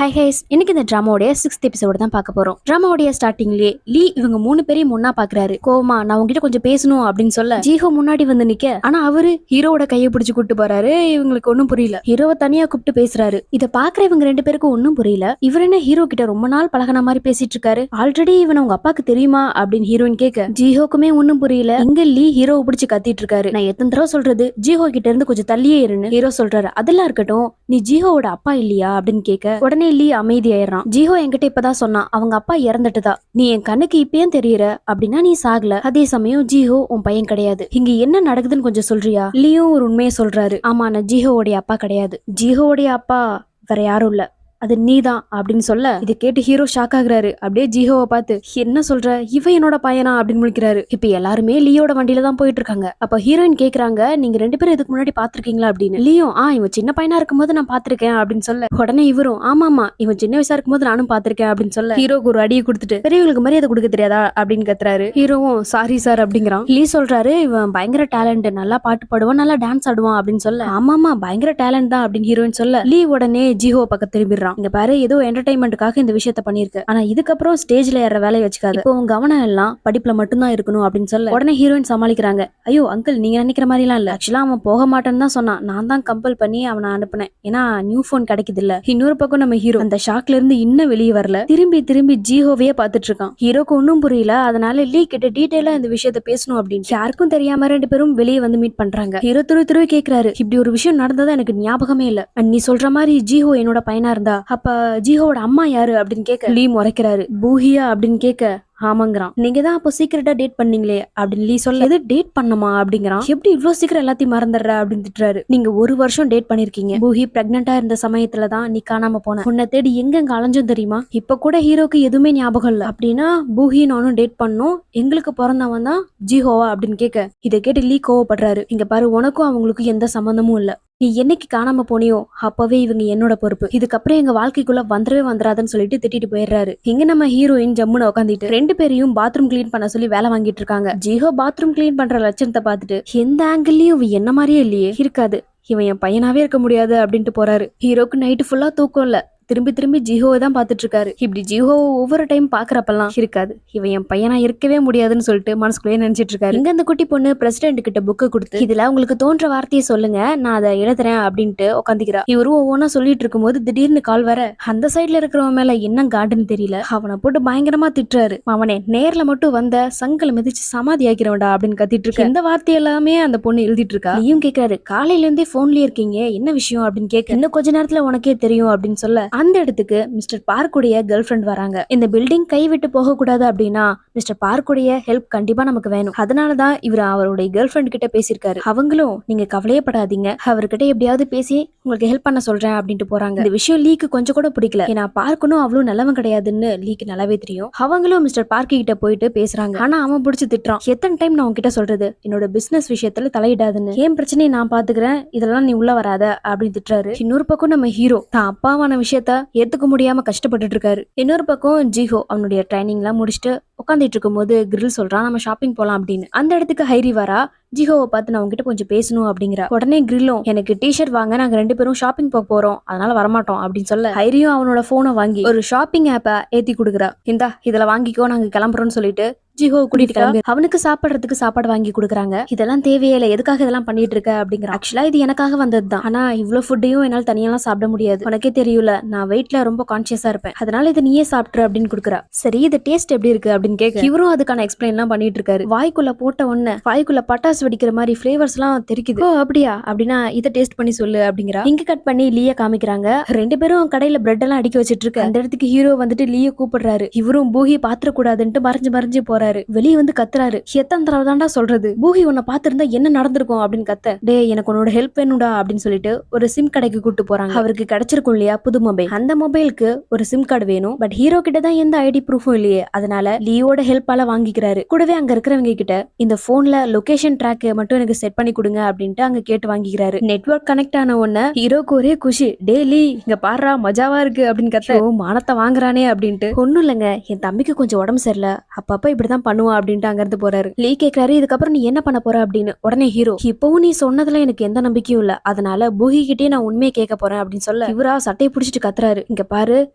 High highs இன்னைக்கு இந்த டிராமாவுடைய 6th episode தான் பார்க்க போறோம். டிராமாவுடைய ஸ்டார்டிங்லயே லீ இவங்க 3 பேரையும் ஒண்ணா பாக்குறாரு. கோவமா நான் உங்ககிட்ட கொஞ்சம் பேசணும் அப்படின்னு சொல்ல ஜீஹோ முன்னாடி வந்து நிக்க, ஆனா அவரு ஹீரோவோட கையை பிடிச்சு கூட்டு போறாரு. இவங்களுக்கு ஒன்னும் புரியல. ஹீரோவை தனியா கூப்பிட்டு பேசுறாரு. இத பாக்குற இவங்க 2 பேருக்கும் ஒன்னும் புரியல. இவர் என்ன ஹீரோ கிட்ட ரொம்ப நாள் பழகன மாதிரி பேசிட்டு இருக்காரு. ஆல்ரெடி இவன் உங்க அப்பாக்கு தெரியுமா அப்படின்னு ஹீரோயின் கேட்க ஜீஹோக்குமே ஒன்னும் புரியல. இங்க லீ ஹீரோவை பிடிச்சு கத்திட்டு இருக்காரு. நான் எத்தனை தடவை சொல்றது ஜீஹோ கிட்ட இருந்து கொஞ்சம் தள்ளியே இருன்னு ஹீரோ சொல்றாரு. அதெல்லாம் இருக்கட்டும், நீ ஜீஹோவோட அப்பா இல்லையா அப்படின்னு கேட்க உடனே லீ அமைதியாயிடுறான். ஜீஹோ என்கிட்ட இப்பதான் சொன்னான் அவங்க அப்பா இறந்துட்டுதா. நீ என் கண்ணுக்கு இப்பயும் தெரியற அப்படின்னா நீ சாகல. அதே சமயம் ஜீஹோ உன் பையன் கிடையாது. இங்க என்ன நடக்குதுன்னு கொஞ்சம் சொல்றியா? லீயும் ஒரு உண்மையை சொல்றாரு. ஆமா, நான் ஜீஹோவுடைய அப்பா கிடையாது. ஜீஹோவுடைய அப்பா வேற யாரும் இல்ல, அது நீதான் அப்படின்னு சொல்ல இதை கேட்டு ஹீரோ ஷாக் ஆகுறாரு. அப்படியே ஜீஹோவை பார்த்து என்ன சொல்ற, இவ என்னோட பையனா அப்படின்னு முடிக்கிறாரு. இப்ப எல்லாருமே லியோட வண்டியில தான் போயிட்டு இருக்காங்க. அப்ப ஹீரோயின் கேக்குறாங்க நீங்க 2 பேரும் இதுக்கு முன்னாடி பாத்திருக்கீங்களா அப்படின்னு. லியோ இவன் சின்ன பையனா இருக்கும்போது நான் பாத்திருக்கேன் அப்படின்னு சொல்ல உடனே இவரும் ஆமாமா இவன் சின்ன வயசா இருக்கும்போது நானும் பாத்திருக்கேன் அப்படின்னு சொல்ல ஹீரோக்கு ஒரு அடியை கொடுத்துட்டு பெரியவங்களுக்கு மரியாதை கொடுக்க தெரியாதா அப்படின்னு கத்துறாரு. ஹீரோவும் சாரி சார் அப்படிங்கிறான். லீ சொல்றாரு இவன் பயங்கர டேலண்ட், நல்லா பாட்டு பாடுவான், நல்லா டான்ஸ் ஆடுவான் அப்படின்னு சொல்ல ஆமாமா பயங்கர டேலண்ட் தான் அப்படின்னு ஹீரோயின் சொல்ல லீ உடனே ஜீஹோ பக்கம் திரும்பிடுறான். இங்க பாரு ஏதோ என்டர்டைன்மெண்ட்டுக்காக இந்த விஷயத்த பண்ணிருக்கு, ஆனா இதுக்கப்புறம் ஸ்டேஜ்ல ஏற வேலையை வச்சுக்காது. இப்போ உன் கவனம் எல்லாம் படிப்புல மட்டும்தான் இருக்கணும் அப்படின்னு சொல்ல உடனே ஹீரோயின் சமாளிக்கிறாங்க. ஐயோ அங்கிள் நீங்க நினைக்கிற மாதிரி எல்லாம் இல்ல, ஆக்சுவலா அவன் போக மாட்டேன்னு தான் சொன்னான். நான் தான் கம்பல் பண்ணி அவனை அனுப்புனேன், ஏன்னா நியூ போன் கிடைக்குது இல்ல. இன்னொரு பக்கம் நம்ம ஹீரோ அந்த ஷாக்ல இருந்து இன்னும் வெளியே வரல. திரும்பி திரும்பி ஜீஹோவையே பாத்துட்டு இருக்கான். ஹீரோக்கு ஒன்னும் புரியல. அதனால லீ கிட்ட டீடைலா இந்த விஷயத்த பேசணும் அப்படின்னு யாருக்கும் தெரியாம 2 பேரும் வெளியே வந்து மீட் பண்றாங்க. ஹீரோ துருவி கேக்குறாரு இப்படி ஒரு விஷயம் நடந்ததா எனக்கு ஞாபகமே இல்ல. நீ சொல்ற மாதிரி ஜீஹோ என்னோட பையனா இருந்தா அப்ப ஜீஹோவோட அம்மா யாரு அப்படின்னு கேட்க லீ முறைக்கிறாரு. பூஹியா அப்படின்னு கேட்க ஆமாங்கிறான். நீங்க தான் அப்போ சீக்கிரட்டா டேட் பண்ணீங்களே அப்படின்னு லீ சொல்ல எது டேட் பண்ணமா அப்படிங்கிறான். எப்படி இவ்வளவு சீக்கிரம் எல்லாத்தையும் மறந்துடுற அப்படின்னு திட்டுறாரு. நீங்க 1 வருஷம் டேட் பண்ணிருக்கீங்க. பூஹி பிரெக்னெண்டா இருந்த சமயத்துலதான் நீ காணாம போன. உன்னை தேடி எங்க அலைஞ்சும் தெரியுமா? இப்ப கூட ஹீரோக்கு எதுவுமே ஞாபகம் இல்ல. அப்படின்னா பூஹி நானும் டேட் பண்ணோம், எங்களுக்கு பிறந்தவன் தான் ஜீஹோவா அப்படின்னு கேட்க இதை கேட்டு லீ கோவப்படுறாரு. இங்க பாரு உனக்கும் அவங்களுக்கும் எந்த சம்பந்தமும் இல்ல. நீ என்னைக்கு காணாம போனியோ அப்பவே இவங்க என்னோட பொறுப்பு. இதுக்கப்புறம் எங்க வாழ்க்கைக்குள்ள வந்துடாதுன்னு சொல்லிட்டு திட்டிட்டு போயிடுறாரு. இங்க நம்ம ஹீரோயின் ஜம்முன்னு உட்காந்துட்டு 2 பேரையும் பாத்ரூம் கிளீன் பண்ண சொல்லி வேலை வாங்கிட்டு இருக்காங்க. ஜீஹோ பாத்ரூம் கிளீன் பண்ற லட்சணத்தை பார்த்துட்டு எந்த ஆங்கிள்லயும் என்ன மாதிரியே இல்லையே, இருக்காது இவன் என் பையனாவே இருக்க முடியாது அப்படின்ட்டு போறாரு. ஹீரோக்கு நைட்டு ஃபுல்லா தூக்கம் இல்ல. திரும்பி ஜீஹோவை தான் பாத்துட்டு இருக்காரு. இப்படி ஜீஹோவை ஒவ்வொரு டைம் பாக்குறப்பெல்லாம் இருக்காது இவன் என் பையனா இருக்கவே முடியாதுன்னு சொல்லிட்டு மனசுக்குள்ளேயே நினைச்சிட்டு இருக்காரு. இங்க அந்த குட்டி பொண்ணு பிரசிடென்ட் கிட்ட புக்கு கொடுத்து இதுல உங்களுக்கு தோன்ற வார்த்தையை சொல்லுங்க, நான் அதை எழுதுறேன் அப்படின்ட்டு உட்காந்துக்கிறா. இவரும் ஒவ்வொன்னா சொல்லிட்டு இருக்கும் போது திடீர்னு கால் வர அந்த சைட்ல இருக்கிறவன் மேல என்ன காண்டுன்னு தெரியல அவனை போட்டு பயங்கரமா திட்டுறாரு. அவனே நேர்ல மட்டும் வந்த சங்கல மிதிச்சு சமாதி ஆக்கிறவன்டா அப்படின்னு கத்திட்டு இருக்கு. இந்த வார்த்தை எல்லாமே அந்த பொண்ணு எழுதிட்டு இருக்கா. நீயும் கேட்கிறாரு காலையில இருந்தே போன்லயே இருக்கீங்க என்ன விஷயம் அப்படின்னு கேட்க இன்னும் கொஞ்ச நேரத்துல உனக்கே தெரியும் அப்படின்னு சொல்ல அந்த இடத்துக்கு மிஸ்டர் பார்க்குடைய கேர்ள் ஃப்ரெண்ட் வராங்க. இந்த பில்டிங் கைவிட்டு போக கூடாது அப்படின்னா மிஸ்டர் பார்க்குடைய ஹெல்ப் கண்டிப்பா நமக்கு வேணும். அதனாலதான் இவர் அவருடைய கேர்ள் ஃப்ரெண்ட் கிட்ட பேசியிருக்காரு. அவங்களும் நீங்க கவலையப்படாதீங்க, அவர்கிட்ட எப்படியாவது பேசி உங்களுக்கு ஹெல்ப் பண்ண சொல்றேன் அப்படின்ட்டு போறாங்க. இந்த விஷயம் லீக்கு கொஞ்சம் கூட பிடிக்கல. ஏன்னா பார்க்கணும் அவ்வளவு நல்லவன் கிடையாதுன்னு லீக்கு நல்லாவே தெரியும். அவங்களும் மிஸ்டர் பார்க்கு கிட்ட போயிட்டு பேசுறாங்க. ஆனா அவன் பிடிச்சு திட்டுறான். எத்தனை டைம் நான் உங்ககிட்ட சொல்றது என்னோட பிசினஸ் விஷயத்துல தலையிடாதுன்னு, ஏன் பிரச்சனையை நான் பாத்துக்கிறேன், இதெல்லாம் நீ உள்ள வராத அப்படின்னு திட்டுறாரு. இன்னொரு பக்கம் நம்ம ஹீரோ தான் அப்பாவான விஷயத்த ஏத்துக்க முடியாம கஷ்டப்பட்டு இருக்காரு. இன்னொரு பக்கம் ஜீஹோ அவனுடைய ட்ரைனிங் எல்லாம் முடிச்சுட்டு உட்காந்துட்டு இருக்கும் போது கிரில் சொல்றான் நம்ம ஷாப்பிங் போலாம் அப்படின்னு. அந்த இடத்துக்கு ஹைரி வரா. ஜீஹோவை பார்த்து நான் உங்ககிட்ட கொஞ்சம் பேசணும் அப்படிங்கிற உடனே கிரில்லும் எனக்கு டிஷர்ட் வாங்க, நாங்க 2 பேரும் ஷாப்பிங் போக போறோம், அதனால வரமாட்டோம் அப்படின்னு சொல்ல ஹைரியும் அவனோட போனை வாங்கி ஒரு ஷாப்பிங் ஆப்பை ஏத்தி கொடுக்குறா. இந்தா இதுல வாங்கிக்கோ நாங்க கிளம்புறோம்னு சொல்லிட்டு ஜீஹோ கூட்டிட்டு கிளம்பி அவனுக்கு சாப்பிடுறதுக்கு சாப்பாடு வாங்கி கொடுக்குறாங்க. இதெல்லாம் தேவையே இல்லை, எதுக்காக இதெல்லாம் பண்ணிட்டு இருக்க அப்படிங்கிற. ஆக்சுவலா இது எனக்காக வந்ததுதான், ஆனா இவ்வளவு ஃபுட்டையும் என்னால தனியெல்லாம் சாப்பிட முடியாது, உனக்கே தெரியல நான் வெயிட்ல ரொம்ப கான்சியஸா இருப்பேன், அதனால இதை நீயே சாப்பிட்ரு அப்படின்னு கொடுக்குறா. சரி இது டேஸ்ட் எப்படி இருக்கு அப்படின்னு கேட்க இவரும் அதுக்கான எக்ஸ்பிளைன் எல்லாம் பண்ணிட்டு இருக்காரு. வாய்க்குள்ள போட்ட உடனே வாய்க்குள்ள பட்டாசு வெடிக்கிற மாதிரி பிளேவர்ஸ் எல்லாம் தெரிக்குது. ஓ அப்படியா, அப்படின்னா இதை டேஸ்ட் பண்ணி சொல்லு அப்படிங்கிறா. இங்க கட் பண்ணி லீய காமிக்கிறாங்க. 2 பேரும் கடையில பிரெட் எல்லாம் அடிக்க வச்சிட்டு இருக்கு. அந்த இடத்துக்கு ஹீரோ வந்துட்டு லீய கூப்பிடுறாரு. இவரும் பூஹி பாத்திர கூடாதுன்ட்டு மறைஞ்சு போறாரு. வெளியே வந்து கத்துறாரு. எத்தனை தடவை தான்டா சொல்றது, பூஹி உன்னை பாத்திருந்தா என்ன நடந்திருக்கும் அப்படின்னு கத்த. டே எனக்கு உன்னோட ஹெல்ப் வேணும்டா அப்படின்னு சொல்லிட்டு ஒரு சிம் கடைக்கு கூட்டு போறாங்க. அவருக்கு கிடைச்சிருக்கும் இல்லையா புது மொபைல், அந்த மொபைலுக்கு ஒரு சிம் கார்டு வேணும். பட் ஹீரோ கிட்ட தான் எந்த ஐடி ப்ரூஃபும் இல்லையே, அதனால லீயோட ஹெல்ப்பால வாங்கிக்கிறாரு. கூடவே அங்க இருக்கிறவங்க கிட்ட இந்த போன்ல லொகேஷன் ட்ராக் மட்டும் எனக்கு செட் பண்ணி கொடுங்க அப்படின்ட்டு அங்க கேட்டு வாங்கிக்கிறாரு. நெட்வொர்க் கனெக்ட் ஆன உடனே ஹீரோக்கு ஒரே குஷி. டேலி இங்க பாடுறா மஜாவா இருக்கு அப்படின்னு கத்த. மானத்தை வாங்குறானே அப்படின்ட்டு. ஒண்ணும் இல்லைங்க, என் தம்பிக்கு கொஞ்சம் உடம்பு சரியில்லை, அப்பப்ப இப்படிதான் தான் பண்ணுவான் அப்படின்ட்டு அங்க இருந்து போறாரு. லீ கேக்குறாரு இதுக்கப்புறம் நீ என்ன பண்ண போற அப்படின்னு. உடனே ஹீரோ இப்பவும் நீ சொன்னதுல எனக்கு எந்த நம்பிக்கையும் இல்ல, அதனால பூஹி கிட்டே நான் உண்மையை கேட்க போறேன் அப்படின்னு சொல்ல இவரா சட்டையை பிடிச்சிட்டு கத்துறாரு, இங்க பாரு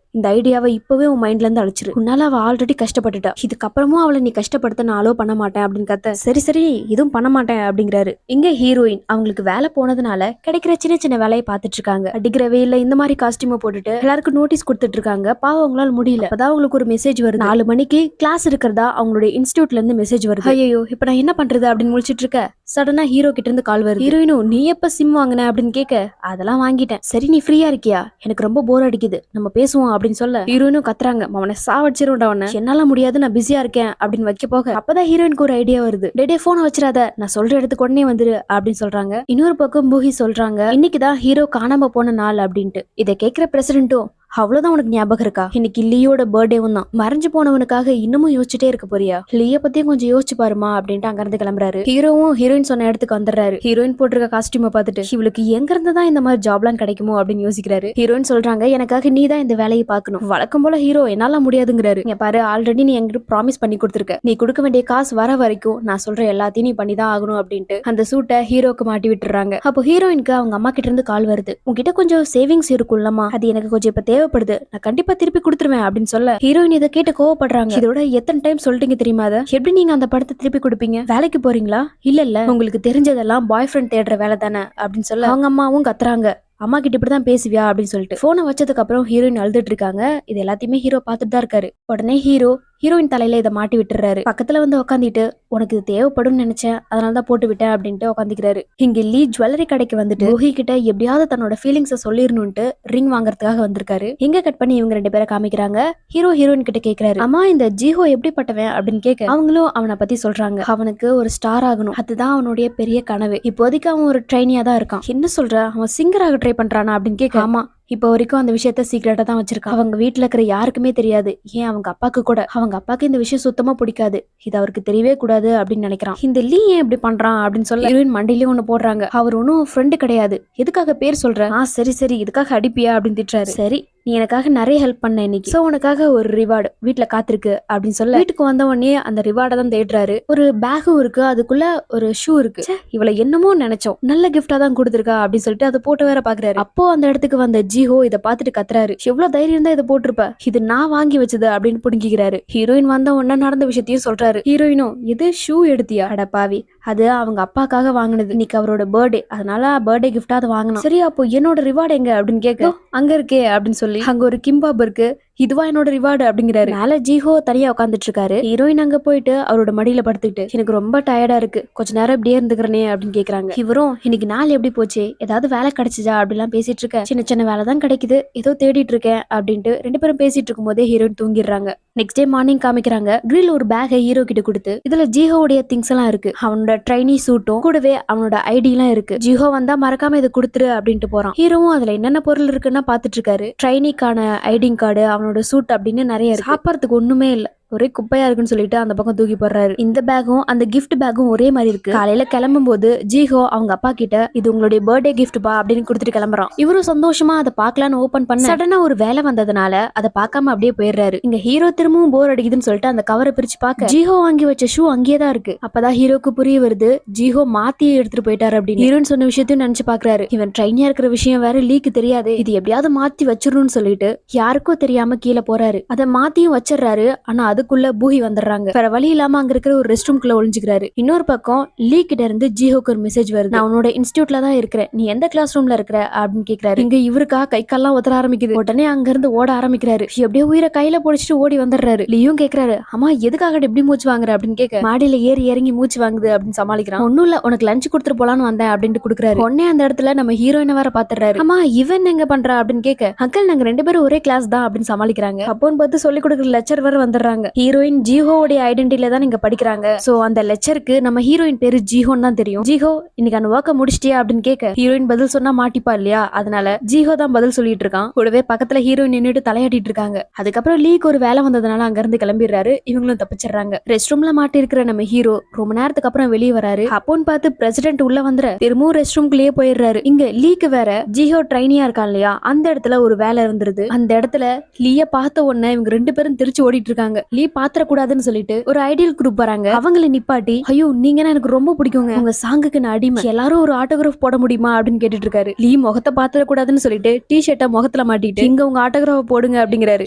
இந்த ஐடியாவை இப்பவே உன் மைண்ட்ல இருந்து அழிச்சிரு, உன்னால அவ ஆல்ரெடி கஷ்டப்பட்டுட்டா, இதுக்கப்புறமும் அவளை நீ கஷ்டப்படுத்த நான் அலோ பண்ண மாட்டேன் அப்படின்னு கத்த சரி சரி இதுவும் பண்ண மாட்டேன் அப்படிங்கிறாரு. இங்க ஹீரோயின் அவங்களுக்கு வேலை போனதுனால கிடைக்கிற சின்ன சின்ன வேலையை பார்த்துட்டு இருக்காங்க. அடிக்கிற வெயில இந்த மாதிரி காஸ்டியூமை போட்டுட்டு எல்லாருக்கும் நோட்டீஸ் கொடுத்துட்டு இருக்காங்க. பாவம் அவங்களால முடியல. அப்பதான் அவங்களுக்கு ஒரு மெசேஜ் வருது, 4 மணிக்கு கிளாஸ் இருக்கிறதா அவங்களுடைய இன்ஸ்டியூட்ல இருந்து மெசேஜ் வருது. ஐயோ இப்ப நான் என்ன பண்றது அப்படின்னு முழிச்சிட்டு இருக்க சடனா ஹீரோ கிட்ட இருந்து கால் வருது. ஹீரோயினும் நீ எப்ப சிம் வாங்கின அப்படின்னு கேட்க அதெல்லாம் வாங்கிட்டேன், சரி நீ ஃப்ரீயா இருக்கியா, எனக்கு ரொம்ப போர் அடிக்குது நம்ம பேசுவோம் அப்படின்னு சொல்ல ஹீரோயினும் கத்துறாங்க அவனை சாவடிச்சிருண்டா, அவனை என்னால முடியாது நான் பிஸியா இருக்கேன் அப்படின்னு வைக்க போக அப்பதான் ஹீரோயினுக்கு ஒரு ஐடியா வருது, டே போனை வச்சிடாத நான் சொல்ற இடத்துக்கு உடனே வந்துரு அப்படின்னு சொல்றாங்க. இன்னொரு பக்கம் பூஹி சொல்றாங்க இன்னைக்குதான் ஹீரோ காணாம போன நாள் அப்படின்ட்டு. இதை கேட்கிற பிரசிடென்ட்டும் அவ்வளவுதான் உனக்கு ஞாபகம் இருக்கா, இன்னைக்கு லீயோட பர்த்டேவும் தான், மறைஞ்சு போனவனுக்காக இன்னமும் யோசிச்சுட்டே இருக்க போறியா, லீய பத்தியும் கொஞ்சம் யோசிச்சு பாருமா அப்படின்ட்டு அங்க இருந்து கிளம்புறாரு. ஹீரோவும் ஹீரோயின் சொன்ன இடத்துக்கு வந்துடுறாரு. ஹீரோயின் போட்டிருக்க காஸ்டியூமை பார்த்துட்டு இவளுக்கு எங்க இருந்துதான் இந்த மாதிரி ஜாப்லாம் கிடைக்குமோ அப்படின்னு யோசிக்கிறாரு. ஹீரோயின் சொல்றாங்க எனக்காக நீ தான் இந்த வேலையை பார்க்கணும். வழக்கம் போல ஹீரோ என்னால முடியாதுங்கிறாரு. இங்க பாரு ஆல்ரெடி நீ எங்கிட்ட ப்ராமிஸ் பண்ணி கொடுத்துருக்க, நீ கொடுக்க வேண்டிய காசு வர வரைக்கும் நான் சொல்ற எல்லாத்தையும் நீ பண்ணிதான் ஆகணும் அப்படின்ட்டு அந்த சூட்டை ஹீரோக்கு மாட்டி விட்டுறாங்க. அப்போ ஹீரோயினுக்கு அவங்க அம்மா கிட்ட இருந்து கால் வருது, உங்ககிட்ட கொஞ்சம் சேவிங்ஸ் இருக்குல்லமா, அது எனக்கு கொஞ்சம் இப்ப தேவைப்படுது, நான் கண்டிப்பா திருப்பி கொடுத்துருவேன் அப்படின்னு சொல்ல ஹீரோயின் இதை கேட்டு கோவப்படுறாங்க. இதோட எத்தனை டைம் சொல்லிட்டீங்க தெரியுமா, அதை எப்படி நீங்க அந்த படத்தை திருப்பி கொடுப்பீங்க, வேலைக்கு போறீங்களா, இல்ல உங்களுக்கு தெரிஞ்சதெல்லாம் பாய் ஃப்ரெண்ட் தேடுற வேலை தானே அப்படின்னு சொல்ல அவங்க அம்மாவும் கத்துறாங்க, அம்மா கிட்ட இப்படிதான் பேசுவியா அப்படின்னு சொல்லிட்டு போனை வச்சதுக்கு அப்புறம் ஹீரோயின் அழுதுட்டு இருக்காங்க. இது எல்லாத்தையுமே ஹீரோ பார்த்துட்டு தான் இருக்காரு. உடனே ஹீரோயின் தலையில இதை மாட்டி விட்டுறாரு. பக்கத்துல வந்து உட்காந்துட்டு உனக்கு இது தேவைப்படும் நினைச்சேன் அதனாலதான் போட்டு விட்டேன் அப்படின்ட்டு உட்காந்துக்கிறாரு. இங்க லீ ஜுவல்லரி கடைக்கு வந்துட்டு பூஹி கிட்ட எப்படியாவது தன்னோட ஃபீலிங்ஸை சொல்லிடணும்ட்டு ரிங் வாங்குறதுக்காக வந்திருக்காரு. இங்க கட் பண்ணி இவங்க 2 பேரை காமிக்கிறாங்க. ஹீரோயின் கிட்ட கேக்குறாரு, அம்மா இந்த ஜீஹோ எப்படிப்பட்டவன் அப்படின்னு கேட்க அவங்களும் அவனை பத்தி சொல்றாங்க. அவனுக்கு ஒரு ஸ்டார் ஆகணும், அதுதான் அவனுடைய பெரிய கனவு. இப்போதைக்கு அவன் ஒரு ட்ரைனியா தான் இருக்கான். என்ன சொல்ற, அவன் சிங்கராக ட்ரை பண்றானா அப்படின்னு கேட்க ஆமா இப்போ வரைக்கும் அந்த விஷயத்த சீக்கிரட்டா தான் வச்சிருக்கான். அவங்க வீட்டுல இருக்கிற யாருக்குமே தெரியாது, ஏன் அவங்க அப்பாக்கு கூட. அவங்க அப்பாக்கு இந்த விஷயம் சுத்தமா பிடிக்காது, இது அவருக்கு தெரியவே கூடாது அப்படின்னு நினைக்கிறான். இந்த லீ ஏன் இப்படி பண்றான் அப்படின்னு சொல்ல ஹீரோயின் மண்டையிலேயே ஒண்ணு போடுறாங்க, அவர் ஒன்னும் ஃப்ரெண்டு கிடையாது, எதுக்காக பேர் சொல்ற, சரி இதுக்காக அடிப்பியா அப்படின்னு திட்டுறாரு. சரி நீ எனக்காக நிறைய ஹெல்ப் பண்ண இன்னைக்கு, சோ உனக்காக ஒரு ரிவார்டு வீட்டுல காத்திருக்கு அப்படின்னு சொல்ல வீட்டுக்கு வந்த உடனே அந்த ரிவார்டை தான் தேடுறாரு. ஒரு பேகும் இருக்கு, அதுக்குள்ள ஒரு ஷூ இருக்கு. இவளை என்னமோ நினைச்சோம், நல்ல கிஃப்டா தான் கொடுத்துருக்கா அப்படின்னு சொல்லிட்டு அதை போட்டு வேற பாக்குறாரு. அப்போ அந்த இடத்துக்கு வந்த ஜீஹோ இதை பார்த்துட்டு கத்துறாரு, எவ்வளவு தைரியம் தான் இதை போட்டிருப்ப, இது நான் வாங்கி வச்சது அப்படின்னு புடுங்கிக்கிறாரு. ஹீரோயின் வந்த உடனே நடந்த விஷயத்தையும் சொல்றாரு. ஹீரோயினும் இது ஷூ எடுத்தியா, அட பாவி அது அவங்க அப்பாக்காக வாங்கினது, இன்னைக்கு அவரோட பர்த்டே, அதனால பர்த்டே கிஃப்டா அதை வாங்கணும். சரி அப்போ என்னோட ரிவார்டு எங்க அப்படின்னு கேட்க அங்க இருக்கே அப்படின்னு சொல்லி அங்க ஒரு கிம்பாப் இருக்கு, இதுவா என்னோட ரிவார்டு அப்படிங்கிறாரு. மேல ஜீஹோ தனியா உட்காந்துட்டு இருக்காரு. ஹீரோயின் அங்க போயிட்டு அவரோட மடியில படுத்துக்கிட்டு எனக்கு ரொம்ப டயர்டா இருக்கு, கொஞ்ச நேரம் இப்படியே இருந்துக்கிறனே அப்படின்னு கேக்குறாங்க. இவரும் இன்னைக்கு நாள் எப்படி போச்சு, ஏதாவது வேலை கிடைச்சதா அப்படிலாம் பேசிட்டு இருக்க, சின்ன சின்ன வேலை தான் கிடைக்குது, ஏதோ தேடிட்டு இருக்கேன் அப்படின்ட்டு 2 பேரும் பேசிட்டு இருக்கும் போதே ஹீரோயின் தூங்கிடுறாங்க. நெக்ஸ்ட் டே மார்னிங் காமிக்கிறாங்க. கிரில் ஒரு பேக்கை ஹீரோ கிட்ட கொடுத்து இதுல ஜீஹோடைய திங்ஸ் எல்லாம் இருக்கு, அவனோட ட்ரைனி சூட்டும் கூடவே அவனோட ஐடி எல்லாம் இருக்கு, ஜீஹோ வந்தா மறக்காம இதை கொடுத்துரு அப்படின்ட்டு போறான். ஹீரோவும் அதுல என்னென்ன பொருள் இருக்குன்னா பாத்துட்டு இருக்காரு. ட்ரைனிக்கான ஐடிங் கார்டு, அவனோட சூட் அப்படின்னு நிறைய இருக்கு. சாப்பிடறதுக்கு ஒண்ணுமே இல்ல, ஒரே குப்பையா இருக்குன்னு சொல்லிட்டு அந்த பக்கம் தூக்கி போடுறாரு. இந்த பேக்கும் அந்த கிஃப்ட் பேக்கும் ஒரே மாதிரி இருக்கு. காலையில கிளம்பும் போது ஜீஹோ அவங்க அப்பா கிட்ட இது உங்களுடைய பர்த்டே கிஃப்ட் பா அப்படின்னு கொடுத்துட்டு கிளம்புறான். இவரும் சந்தோஷமா அதை பாக்கலான்னு ஓபன் பண்ண சடனா ஒரு வேலை வந்ததுனால அதை பார்க்காம அப்படியே போயிடுறாரு. இங்க ஹீரோ திரும்பவும் போர் அடிக்குதுன்னு சொல்லிட்டு அந்த கவரை பிரிச்சு பார்க்க ஜீஹோ வாங்கி வச்ச ஷூ அங்கேயே தான் இருக்கு. அப்பதான் ஹீரோக்கு புரிய வருது, ஜீஹோ மாத்தி எடுத்துட்டு போயிட்டாரு அப்படின்னு. ஹீரோன்னு சொன்ன விஷயத்தையும் நினைச்சு பாக்குறாரு. இவன் ட்ரைனியா இருக்கிற விஷயம் வேற லீக்கு தெரியாது, இது எப்படியாவது மாத்தி வச்சிடணும்னு சொல்லிட்டு யாருக்கும் தெரியாம கீழே போறாரு. அதை மாத்தியும் வச்சிடறாரு. ஆனா அதுக்குள்ள பூஹி வந்துடுறாங்க. வேற வழி இல்லாம அங்க இருக்கிற ஒரு ரெஸ்ட் ரூம்குள்ள ஒளிஞ்சுக்கிறாரு. இன்னொரு பக்கம் லீ கிட்ட இருந்து ஜீஹோக்கு ஒரு மெசேஜ் வருது, நான் உன்னோட இன்ஸ்டியூட்ல தான் இருக்கிறேன், நீ எந்த கிளாஸ் ரூம்ல இருக்கிற அப்படின்னு கேக்குறாரு. இங்க இவருக்கா கை கால்லாம் உதற ஆரம்பிக்குது. உடனே அங்க இருந்து ஓட ஆரம்பிக்கிறாரு. எப்படியோ உயிரை கையில பொடிச்சிட்டு ஓடி வந்துடுறாரு. லீயும் கேக்குறாரு, அம்மா எதுக்காக எப்படி மூச்சு வாங்குற அப்படின்னு கேட்க மாடியில ஏறி இறங்கி மூச்சு வாங்குது அப்படின்னு சமாளிக்கிறான். ஒன்னும் இல்ல உனக்கு லஞ்ச் கொடுத்துட்டு போலான்னு வந்தேன் அப்படின்ட்டு கொடுக்குறாரு. உடனே அந்த இடத்துல நம்ம ஹீரோயினை வேற பாத்துறாரு. அம்மா இவன் எங்க பண்றா அப்படின்னு கேட்க அங்கிள் நாங்க 2 பேரும் ஒரே கிளாஸ் தான் அப்படின்னு சமாளிக்கிறாங்க. அப்போன்னு பார்த்து சொல்லி கொடுக்குற லெக்சர் வேற வந்துடுறாங்க. ஹீரோயின் ஜீஹோவுடைய ஐடென்டிட்டில தான் நீங்க படிக்கிறாங்க. சோ அந்த லெக்சருக்கு நம்ம ஹீரோயின் பேரு ஜீஹோன்னு தான் தெரியும். ஜீஹோ இன்னைக்கு அந்த ஒர்க்க முடிச்சிட்டியா அப்படின்னு கேட்க ஹீரோயின் பதில் சொன்னா மாட்டிப்பா இல்லையா, அதனால ஜீஹோ தான் பதில் சொல்லிட்டு இருக்கான். கூடவே பக்கத்துல ஹீரோயின் நின்னுட்டு தலையாட்டிட்டு இருக்காங்க. அதுக்கப்புறம் லீக்கு ஒரு வேலை வந்ததுனால அங்க இருந்து கிளம்பிடுறாரு. இவங்களும் தப்பிச்சிடுறாங்க. ரெஸ்ட் ரூம்ல மாட்டி இருக்கிற நம்ம ஹீரோ ரொம்ப நேரத்துக்கு அப்புறம் வெளியே வராரு. அப்போன்னு பார்த்து பிரசிடென்ட் உள்ள வந்துற திரும்பவும் ரெஸ்ட் ரூம்குள்ளேயே போயிடுறாரு. இங்க லீக்கு வேற ஜீஹோ ட்ரைனியா இருக்கான் இல்லையா, அந்த இடத்துல ஒரு வேலை இருந்துருது. அந்த இடத்துல லீய பார்த்த உடனே இவங்க 2 பேரும் திருச்சி ஓடிட்டு இருக்காங்க. லீ பாத்திர கூடாதுன்னு சொல்லிட்டு ஒரு ஐடியல் குரூப் வராங்க. அவங்களை நிப்பாட்டி, ஐயோ நீங்க எனக்கு ரொம்ப பிடிக்குங்க, உங்க சாங்குக்கு நான் அடிமை, எல்லாரும் ஒரு ஆட்டோகிராஃப் போட முடியுமா அப்படின்னு கேட்டுட்டு இருக்காரு. லீ முகத்தை பாத்திர கூடாதுன்னு சொல்லிட்டு டி-ஷர்ட்டை முகத்துல மாட்டிட்டு, இங்க உங்க ஆட்டோகிராஃப் போடுங்க அப்படிங்கிறாரு.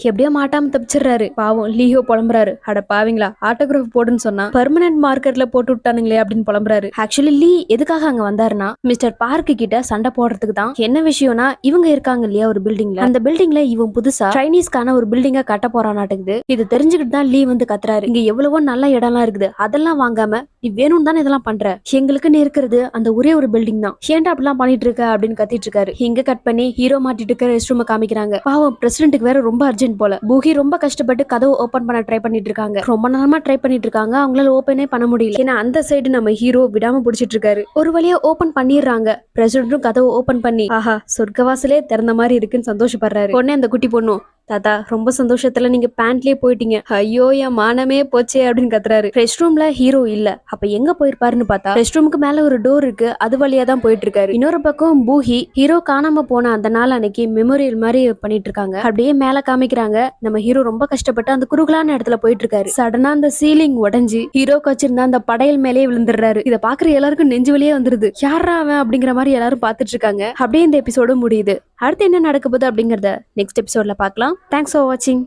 எப்படியோ மாட்டாம தப்பிச்சிடுறாரு. பாவம் லீஹோ புலம்புறாரு. அட பாவீங்களா, ஆட்டோகிராஃப் போடுன்னு சொன்னா பெர்மனன்ட் மார்க்கெட்ல போட்டு விட்டானுங்களே அப்படின்னு புலம்புறாரு. ஆக்சுவலி லீ எதுக்காக அங்க வந்தாருன்னா மிஸ்டர் பார்க்கு கிட்ட சண்டை போடுறதுக்கு தான். என்ன விஷயம்னா இவங்க இருக்காங்க இல்லையா ஒரு பில்டிங்ல, அந்த பில்டிங்ல இவன் புதுசா சைனீஸ்கான ஒரு பில்டிங்கா கட்ட போறானாட்டுக்குது. இது தெரிஞ்சுக்கிட்டு தான் லீ வந்து கத்துறாரு. இங்க எவ்வளவோ நல்ல இடம்லாம் இருக்குது, அதெல்லாம் வாங்காம நீ வேணும் தானே இதெல்லாம் பண்ற, எங்களுக்குன்னு இருக்கிறது அந்த ஒரே ஒரு பில்டிங் தான், ஏன்டா அப்படிலாம் பண்ணிட்டு இருக்க அப்படின்னு கத்திட்டு இருக்காரு. இங்க கட் பண்ணி ஹீரோ மாட்டிட்டு இருக்க ரெஸ்ட் ரூம் காமிக்கிறாங்க. பாவம் பிரசிடென்ட்டுக்கு வேற ரொம்ப அர்ஜென்ட் போல. பூஹி ரொம்ப கஷ்டப்பட்டு கதவு ஓபன் பண்ண ட்ரை பண்ணிட்டு இருக்காங்க. ரொம்ப நேரமா ட்ரை பண்ணிட்டு இருக்காங்க, அவங்களால ஓபனே பண்ண முடியல. ஏன்னா அந்த சைடு நம்ம ஹீரோ விடாம புடிச்சிட்டு இருக்காரு. ஒரு வழியா ஓபன் பண்ணிடுறாங்க. பிரசிடென்ட்டும் கதவு ஓபன் பண்ணி, ஆஹா சொர்க்கவாசலே திறந்த மாதிரி இருக்குன்னு சந்தோஷப்படுறாரு. உடனே அந்த குட்டி பொண்ணும், தாத்தா ரொம்ப சந்தோஷத்துல நீங்க பேண்ட்லயே போயிட்டீங்க, ஐயோ என் மானமே போச்சே அப்படின்னு கத்துறாரு. ரெஸ்ட் ரூம்ல ஹீரோ இல்ல. அப்ப எங்க போயிருப்பாருன்னு பார்த்தா ரெஸ்ட் ரூமுக்கு மேல ஒரு டோர் இருக்கு, அது வழியா தான் போயிட்டு இருக்காரு. இன்னொரு பக்கம் பூஹி ஹீரோ காணாம போன அந்த நாள் அன்னைக்கு மெமோரியல் மாதிரி பண்ணிட்டு இருக்காங்க. அப்படியே மேல காமிக்கிறாங்க. நம்ம ஹீரோ ரொம்ப கஷ்டப்பட்டு அந்த குறுகலான இடத்துல போயிட்டு இருக்காரு. சடனா அந்த சீலிங் உடைஞ்சு ஹீரோக்கு வச்சிருந்த அந்த படையல் மேலே விழுந்துடுறாரு. இதை பாக்குற எல்லாருக்கும் நெஞ்சு வலியே வந்துருது. யாரா அவன் அப்படிங்கிற மாதிரி எல்லாரும் பாத்துட்டு இருக்காங்க. அப்படியே இந்த எபிசோடு முடியுது. அடுத்து என்ன நடக்க போகுது அப்படிங்கறத நெக்ஸ்ட் எபிசோட்ல பார்க்கலாம். Thanks for watching.